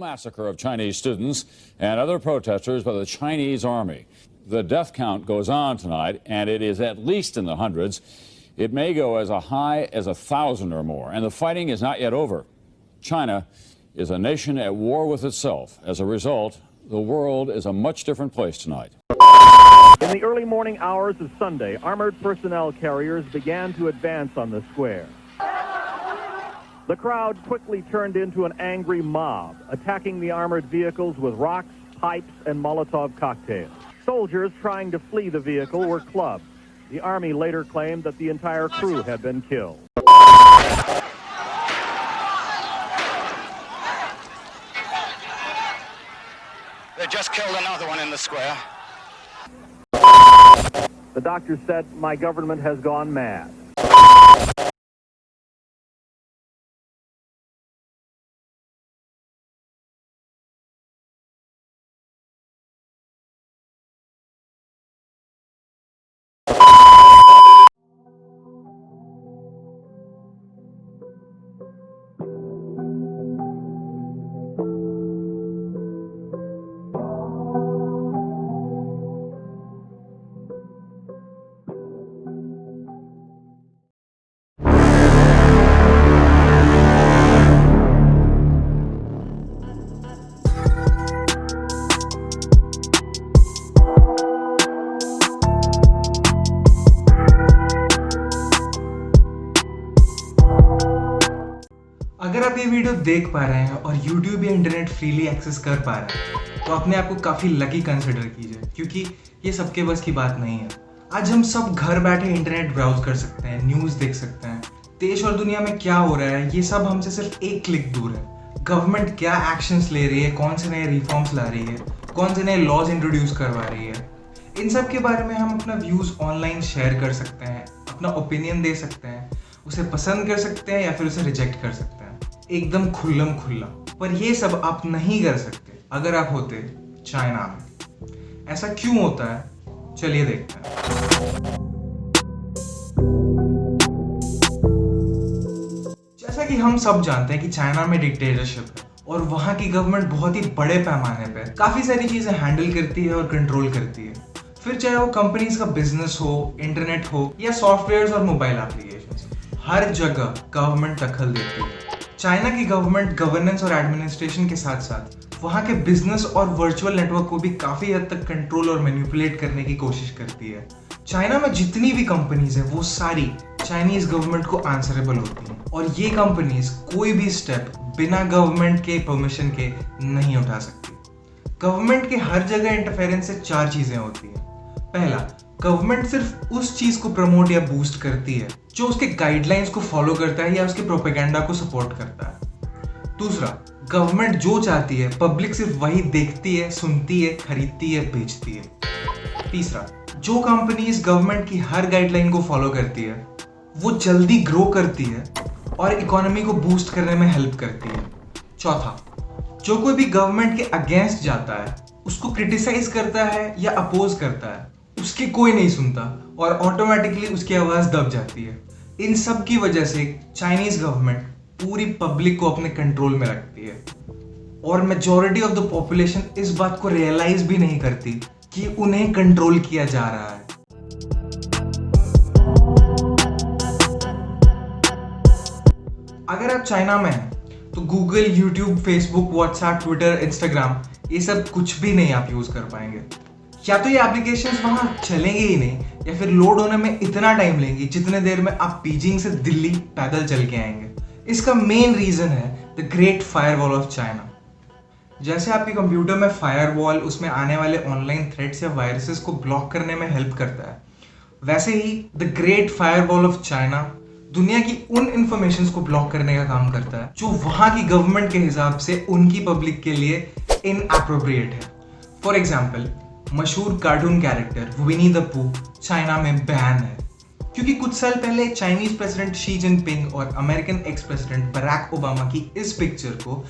massacre of Chinese students and other protesters by the Chinese army. The death count goes on tonight, and it is at least in the hundreds. It may go as high as 1,000 or more, and the fighting is not yet over. China is a nation at war with itself. As a result, the world is a much different place tonight. In the early morning hours of Sunday, armored personnel carriers began to advance on the square. The crowd quickly turned into an angry mob, attacking the armored vehicles with rocks, pipes, and Molotov cocktails. Soldiers trying to flee the vehicle were clubbed. The Army later claimed that the entire crew had been killed. They just killed another one in the square. The doctor said, "My government has gone mad." अगर आप ये video देख पा रहे हैं और YouTube या internet freely access कर पा रहे हैं तो अपने आप को काफ़ी लकी कंसिडर कीजिए, क्योंकि ये सबके बस की बात नहीं है। आज हम सब घर बैठे इंटरनेट ब्राउज कर सकते हैं, न्यूज़ देख सकते हैं, देश और दुनिया में क्या हो रहा है ये सब हमसे सिर्फ एक क्लिक दूर है। गवर्नमेंट क्या एक्शंस ले रही है, कौन से नए रिफॉर्म्स ला रही है, कौन से नए लॉज इंट्रोड्यूस करवा रही है, इन सब के बारे में हम अपना व्यूज़ ऑनलाइन शेयर कर सकते हैं, अपना ओपिनियन दे सकते हैं, उसे पसंद कर सकते हैं या फिर उसे रिजेक्ट कर सकते हैं, एकदम खुल्लम खुल्ला। पर ये सब आप नहीं कर सकते अगर आप होते चाइना में। ऐसा क्यों होता है, चलिए देखते हैं। जैसा कि हम सब जानते हैं कि चाइना में डिक्टेटरशिप है और वहां की गवर्नमेंट बहुत ही बड़े पैमाने पे काफी सारी चीजें हैंडल करती है और कंट्रोल करती है, फिर चाहे वो कंपनीज का बिजनेस हो, इंटरनेट हो या सॉफ्टवेयर और मोबाइल एप्लीकेशंस, हर जगह गवर्नमेंट दखल देती है। चाइना की गवर्नमेंट गवर्नेंस और एडमिनिस्ट्रेशन के साथ साथ वहाँ के बिजनेस और वर्चुअल नेटवर्क को भी काफ़ी हद तक कंट्रोल और मैनिपुलेट करने की कोशिश करती है। चाइना में जितनी भी कंपनीज है वो सारी चाइनीज गवर्नमेंट को आंसरेबल होती हैं और ये कंपनीज कोई भी स्टेप बिना गवर्नमेंट के परमिशन के नहीं उठा सकती। गवर्नमेंट के हर जगह इंटरफेरेंस से चार चीज़ें होती हैं। पहला, गवर्नमेंट सिर्फ उस चीज को प्रमोट या बूस्ट करती है जो उसके गाइडलाइंस को फॉलो करता है या उसके प्रोपेगेंडा को सपोर्ट करता है। दूसरा, गवर्नमेंट जो चाहती है पब्लिक सिर्फ वही देखती है, सुनती है, खरीदती है, बेचती है। तीसरा, जो कंपनीज गवर्नमेंट की हर गाइडलाइन को फॉलो करती है वो जल्दी ग्रो करती है और इकोनॉमी को बूस्ट करने में हेल्प करती है। चौथा, जो कोई भी गवर्नमेंट के अगेंस्ट जाता है, उसको क्रिटिसाइज करता है या अपोज करता है, उसकी कोई नहीं सुनता और ऑटोमेटिकली उसकी आवाज दब जाती है। इन सब की वजह से चाइनीज गवर्नमेंट पूरी पब्लिक को अपने कंट्रोल में रखती है और मेजॉरिटी ऑफ द पॉपुलेशन इस बात को रियलाइज भी नहीं करती कि उन्हें कंट्रोल किया जा रहा है। अगर आप चाइना में हैं तो Google, YouTube, Facebook, WhatsApp, Twitter, Instagram ये सब कुछ भी नहीं आप यूज कर पाएंगे। या तो ये एप्लीकेशंस वहां चलेंगे ही नहीं या फिर लोड होने में इतना टाइम लेंगी जितने देर में आप बीजिंग से दिल्ली पैदल चल के आएंगे। इसका मेन रीजन है the great firewall of China. जैसे आपके कंप्यूटर में फायरवॉल उसमें आने वाले ऑनलाइन थ्रेट्स या वायरसेस को ब्लॉक करने में हेल्प करता है, वैसे ही the great firewall of China दुनिया की उन इंफॉर्मेशंस को ब्लॉक करने का काम करता है जो वहां की गवर्नमेंट के हिसाब से उनकी पब्लिक के लिए इनएप्रोप्रिएट है। फॉर एग्जाम्पल, मशहूर cartoon character Winnie the Pooh China में बैन है क्योंकि कुछ साल पहले चाइनीज प्रेसिडेंट शी जिनपिंग और American ex president Barack Obama की इस पिक्चर को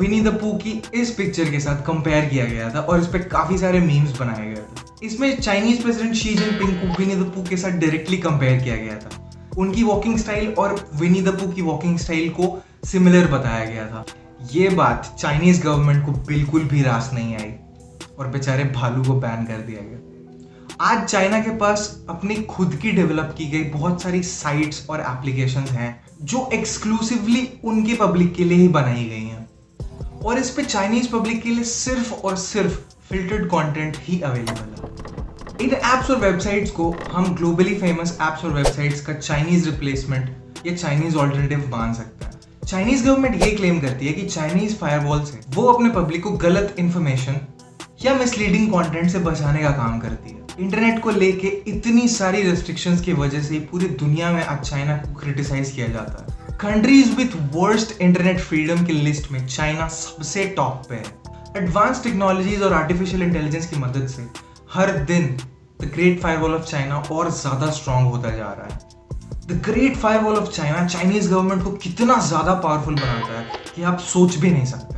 विनी द पू की इस पिक्चर के साथ कंपेयर किया गया था और इस पे काफी सारे मीम्स बनाए गए थे। इसमें चाइनीज प्रेसिडेंट शी जिनपिंग को विनी द पू के साथ डायरेक्टली कंपेयर किया गया था। उनकी वॉकिंग स्टाइल और विनी द पू की वॉकिंग स्टाइल को सिमिलर बताया गया था। ये बात चाइनीज गवर्नमेंट को बिल्कुल भी रास नहीं आई और बेचारे भालू को बैन कर दिया गया। आज चाइना के पास अपनी खुद की डेवलप की गई बहुत सारी साइट्स और एप्लीकेशंस हैं जो एक्सक्लूसिवली उनके पब्लिक के लिए ही बनाई गई हैं और इस पे चाइनीज पब्लिक के लिए सिर्फ और सिर्फ फिल्टर्ड कंटेंट ही अवेलेबल है। इन एप्स और वेबसाइट्स को हम ग्लोबली फेमस एप्स और वेबसाइट्स का चाइनीज रिप्लेसमेंट या चाइनीज ऑल्टरनेटिव मान सकते हैं। चाइनीज गवर्नमेंट ये क्लेम करती है कि चाइनीज फायरवॉल से वो अपने पब्लिक को गलत इंफॉर्मेशन या मिसलीडिंग कंटेंट से बचाने का काम करती है। इंटरनेट को लेके इतनी सारी रेस्ट्रिक्शंस की वजह से पूरी दुनिया में आज चाइना को क्रिटिसाइज किया जाता है। Countries with worst internet freedom की लिस्ट में चाइना सबसे टॉप पे है। एडवांस टेक्नोलॉजीज और आर्टिफिशियल इंटेलिजेंस की मदद से हर दिन the great firewall of China और ज्यादा स्ट्रांग होता जा रहा है। The great firewall of China Chinese government को कितना ज्यादा पावरफुल बनाता है कि आप सोच भी नहीं सकते।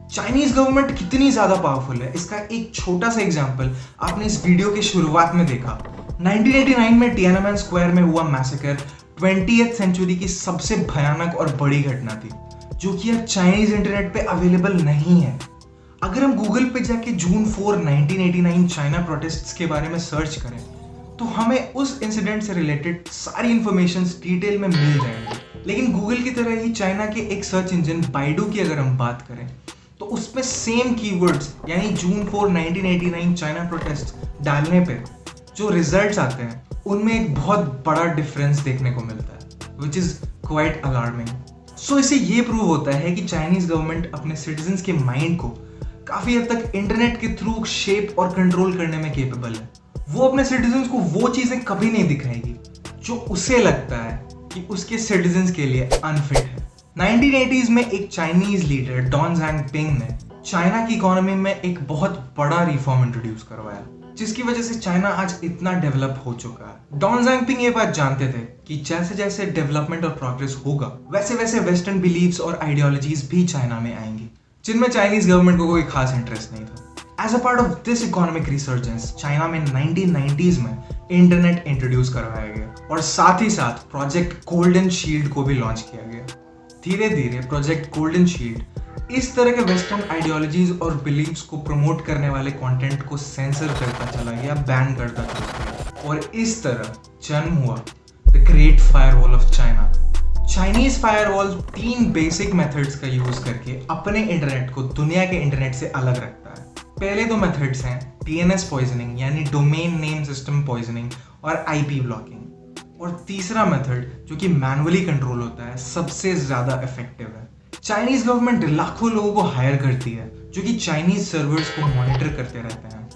चाइनीज गवर्नमेंट कितनी ज्यादा पावरफुल है इसका एक छोटा सा एग्जांपल आपने इस वीडियो के शुरुआत में देखा। 1989 में टियाननमेन स्क्वायर में हुआ मैसेकर 20th सेंचुरी की सबसे भयानक और बड़ी घटना थी जो कि अब चाइनीज इंटरनेट पे अवेलेबल नहीं है। अगर हम गूगल पे जाके जून 4, 1989 चाइना प्रोटेस्ट्स के बारे में सर्च करें तो हमें उस इंसिडेंट से रिलेटेड सारी इंफॉर्मेशन डिटेल में मिल जाएंगी। लेकिन गूगल की तरह ही चाइना के एक सर्च इंजन बाइडू की अगर हम बात करें तो उसमें सेम कीवर्ड्स यानी जून 4, 1989 चाइना प्रोटेस्ट डालने पे जो रिजल्ट्स आते हैं उनमें एक बहुत बड़ा डिफरेंस देखने को मिलता है विच इज क्वाइट अलार्मिंग। सो इससे ये प्रूव होता है कि चाइनीज गवर्नमेंट अपने सिटीजन्स के माइंड को काफी हद तक इंटरनेट के थ्रू शेप और कंट्रोल करने में केपेबल है। वो अपने सिटीजन्स को वो चीजें कभी नहीं दिखाएगी जो उसे लगता है कि उसके सिटीजन्स के लिए अनफिट है। 1980s में एक चाइनीज लीडर डॉन ज़ियांगपिंग ने चाइना की इकोनॉमी में एक बहुत बड़ा रिफॉर्म इंट्रोड्यूस करवाया जिसकी वजह से चाइना आज इतना डेवलप हो चुका है। डॉन ज़ियांगपिंग ये बात जानते थे कि जैसे जैसे डेवलपमेंट और प्रोग्रेस होगा वैसे वैसे वेस्टर्न बिलीव्स और आइडियोलॉजीज भी चाइना में आएंगी जिनमें चाइनीज गवर्नमेंट को कोई खास इंटरेस्ट नहीं था। As a part of this economic resurgence China में 1990s में इंटरनेट इंट्रोड्यूस करवाया गया और साथ ही साथ प्रोजेक्ट गोल्डन शील्ड को भी लॉन्च किया गया। धीरे धीरे प्रोजेक्ट गोल्डन शील्ड इस तरह के वेस्टर्न आइडियोलॉजीज और बिलीव्स को प्रमोट करने वाले कंटेंट को सेंसर करता चला गया, बैन करता चला गया और इस तरह जन्म हुआ the great firewall of China. Chinese firewall 3 basic methods का यूज करके अपने इंटरनेट को दुनिया के इंटरनेट से अलग रखता है। पहले 2 मेथड्स हैं DNS पॉइजनिंग यानी डोमेन नेम सिस्टम पॉइजनिंग और IP ब्लॉकिंग और तीसरा मेथड जो कि मैनुअली कंट्रोल होता है सबसे ज्यादा इफेक्टिव है। चाइनीज गवर्नमेंट लाखों लोगों को हायर करती है जो कि चाइनीज सर्वर्स को मॉनिटर करते रहते हैं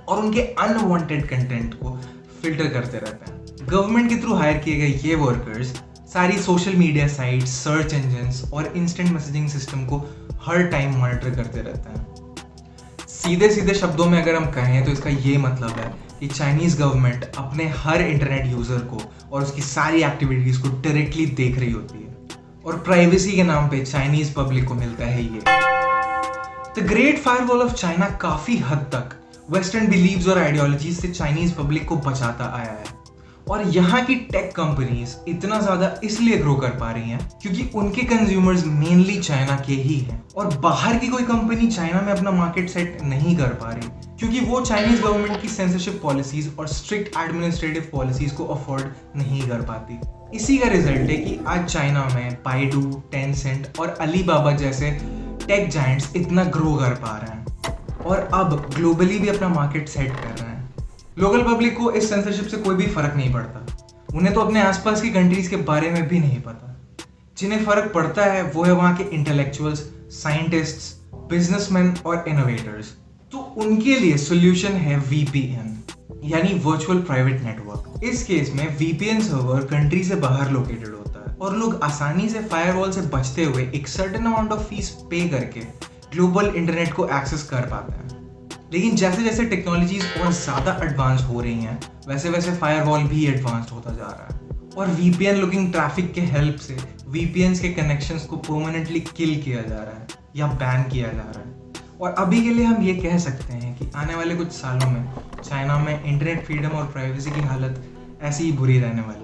और उनके अनवांटेड कंटेंट को फिल्टर करते रहते हैं। गवर्नमेंट के थ्रू हायर किए गए ये वर्कर्स सारी social media sites, search engines और इंस्टेंट मैसेजिंग सिस्टम को हर टाइम मॉनिटर करते रहते हैं। सीधे सीधे शब्दों में अगर हम कहें तो इसका ये मतलब है कि चाइनीज गवर्नमेंट अपने हर इंटरनेट यूजर को और उसकी सारी एक्टिविटीज को डायरेक्टली देख रही होती है और प्राइवेसी के नाम पे चाइनीज पब्लिक को मिलता है ये। The great firewall of China काफी हद तक वेस्टर्न बिलीव्स और आइडियोलॉजीज से चाइनीज पब्लिक को बचाता आया है और यहाँ की टेक कंपनीज इतना ज्यादा इसलिए ग्रो कर पा रही हैं क्योंकि उनके कंज्यूमर्स मेनली चाइना के ही हैं और बाहर की कोई कंपनी चाइना में अपना मार्केट सेट नहीं कर पा रही क्योंकि वो चाइनीज गवर्नमेंट की सेंसरशिप पॉलिसीज और स्ट्रिक्ट एडमिनिस्ट्रेटिव पॉलिसीज को अफोर्ड नहीं कर पाती। इसी का रिजल्ट है कि आज चाइना में बाइडू, टेंसेंट और अलीबाबा जैसे टेक जायंट्स इतना ग्रो कर पा रहे हैं और अब ग्लोबली भी अपना मार्केट सेट कर रहे हैं। लोकल पब्लिक को इस सेंसरशिप से कोई भी फर्क नहीं पड़ता, उन्हें तो अपने आसपास की कंट्रीज के बारे में भी नहीं पता। जिन्हें फर्क पड़ता है वो है वहाँ के इंटेलेक्चुअल्स, साइंटिस्ट्स, बिजनेसमैन और इनोवेटर्स। तो उनके लिए सोल्यूशन है VPN यानी वर्चुअल प्राइवेट नेटवर्क। इस केस में VPN सर्वर कंट्री से बाहर लोकेटेड होता है और लोग आसानी से फायरवॉल से बचते हुए एक सर्टेन अमाउंट ऑफ फीस पे करके ग्लोबल इंटरनेट को एक्सेस कर पाते हैं। लेकिन जैसे जैसे टेक्नोलॉजीज और ज्यादा एडवांस हो रही हैं वैसे वैसे फायरवॉल भी एडवांस होता जा रहा है और VPN लुकिंग ट्रैफिक के हेल्प से VPNs के कनेक्शंस को परमानेंटली किल किया जा रहा है या बैन किया जा रहा है। और अभी के लिए हम ये कह सकते हैं कि आने वाले कुछ सालों में चाइना में इंटरनेट फ्रीडम और प्राइवेसी की हालत ऐसी ही बुरी रहने वाली है।